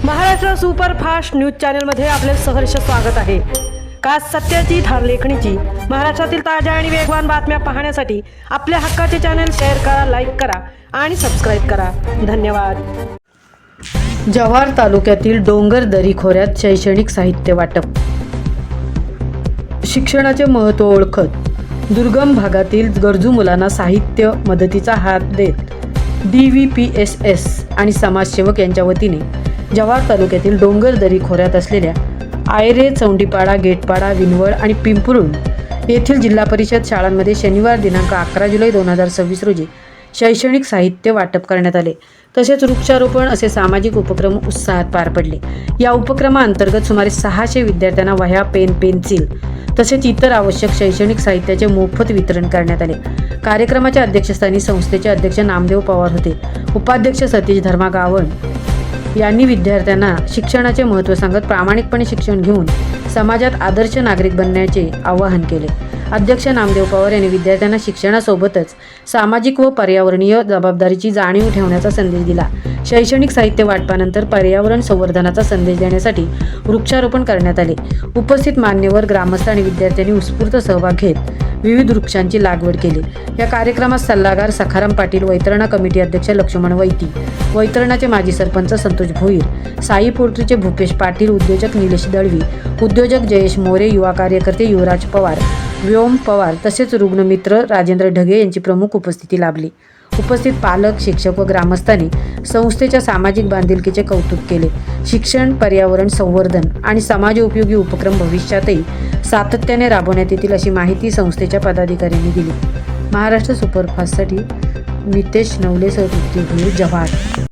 Maharashtra superfast news चॅनलमध्ये आपले सहर्ष स्वागत आहे। का सत्याची धार लेखणीची महाराष्ट्रातील ताज्या आणि वेगवान बातम्या पाहण्यासाठी आपल्या हक्काचे चॅनल शेअर करा, लाईक करा आणि सबस्क्राईब करा। धन्यवाद। जव्हार तालुक्यातील डोंगर दरी खोऱ्यात शैक्षणिक साहित्य वाटप। शिक्षणाचे महत्त्व ओळखत दुर्गम भागातील गरजू मुलांना साहित्य मदतीचा हात देत DVPSS आणि समाजसेवक यांच्या वतीने जव्हार तालुक्यातील डोंगर दरी खोऱ्यात असलेल्या आयरे, चौंडीपाडा, गेटपाडा, विनवळ आणि पिंपरुण येथील जिल्हा परिषद शाळांमध्ये शनिवार दिनांक 11 जुलै 2026 रोजी शैक्षणिक साहित्य वाटप करण्यात आले। तसेच वृक्षारोपण असे सामाजिक उपक्रम उत्साहात पार पडले। या उपक्रमाअंतर्गत सुमारे 600 विद्यार्थ्यांना वह्या, पेन, पेन्सिल तसेच इतर आवश्यक शैक्षणिक साहित्याचे मोफत वितरण करण्यात आले। कार्यक्रमाच्या अध्यक्षस्थानी संस्थेचे अध्यक्ष नामदेव पवार होते। उपाध्यक्ष सतीश धर्मा गावण यांनी विद्यार्थ्यांना शिक्षणाचे महत्त्व सांगत प्रामाणिकपणे शिक्षण घेऊन समाजात आदर्श नागरिक बनण्याचे आवाहन केले। अध्यक्ष नामदेव पवार यांनी विद्यार्थ्यांना शिक्षणासोबतच सामाजिक व पर्यावरणीय जबाबदारीची जाणीव ठेवण्याचा संदेश दिला। शैक्षणिक साहित्य वाटपानंतर पर्यावरण संवर्धनाचा संदेश देण्यासाठी वृक्षारोपण करण्यात आले। उपस्थित मान्यवर, ग्रामस्थ आणि विद्यार्थ्यांनी उत्स्फूर्त सहभाग घेत विविध वृक्षांची लागवड केली। या कार्यक्रमात सल्लागार सखाराम पाटील, वैतरणा कमिटी अध्यक्ष लक्ष्मण वैती, वैतरणाचे माजी सरपंच संतोष भोईर, साई पोल्ट्रीचे भूपेश पाटील, उद्योजक निलेश दळवी, उद्योजक जयेश मोरे, युवा कार्यकर्ते युवराज पवार, व्योम पवार तसेच रुग्णमित्र राजेंद्र ढगे यांची प्रमुख उपस्थिती लाभली। उपस्थित पालक, शिक्षक व ग्रामस्थांनी संस्थेच्या सामाजिक बांधिलकीचे कौतुक केले। शिक्षण, पर्यावरण संवर्धन आणि समाजोपयोगी उपक्रम भविष्यातही सातत्याने राबवण्यात येतील अशी माहिती संस्थेच्या पदाधिकाऱ्यांनी दिली। महाराष्ट्र सुपरफास्टसाठी मितेश नवलेसह पृथ्वी भोईर, जव्हार।